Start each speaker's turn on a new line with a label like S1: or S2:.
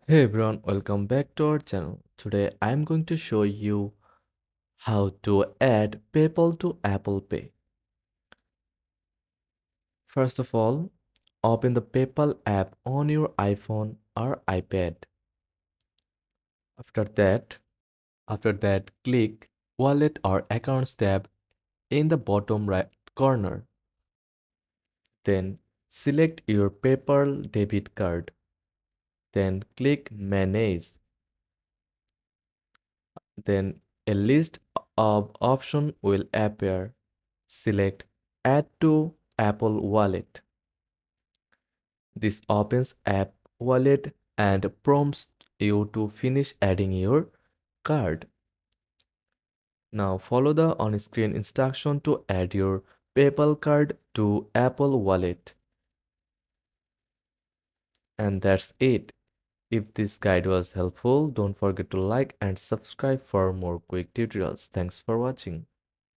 S1: Hey everyone, welcome back to our channel. Today I'm going to show you how to add PayPal to Apple Pay. First of all, open the PayPal app on your iPhone or iPad. After that, click Wallet or Accounts tab in the bottom right corner. Then select your PayPal debit card. Then click Manage. Then a list of options will appear. Select Add to Apple Wallet. This opens App Wallet and prompts you to finish adding your card. Now follow the on-screen instruction to add your PayPal card to Apple Wallet. And that's it. If this guide was helpful, don't forget to like and subscribe for more quick tutorials. Thanks for watching.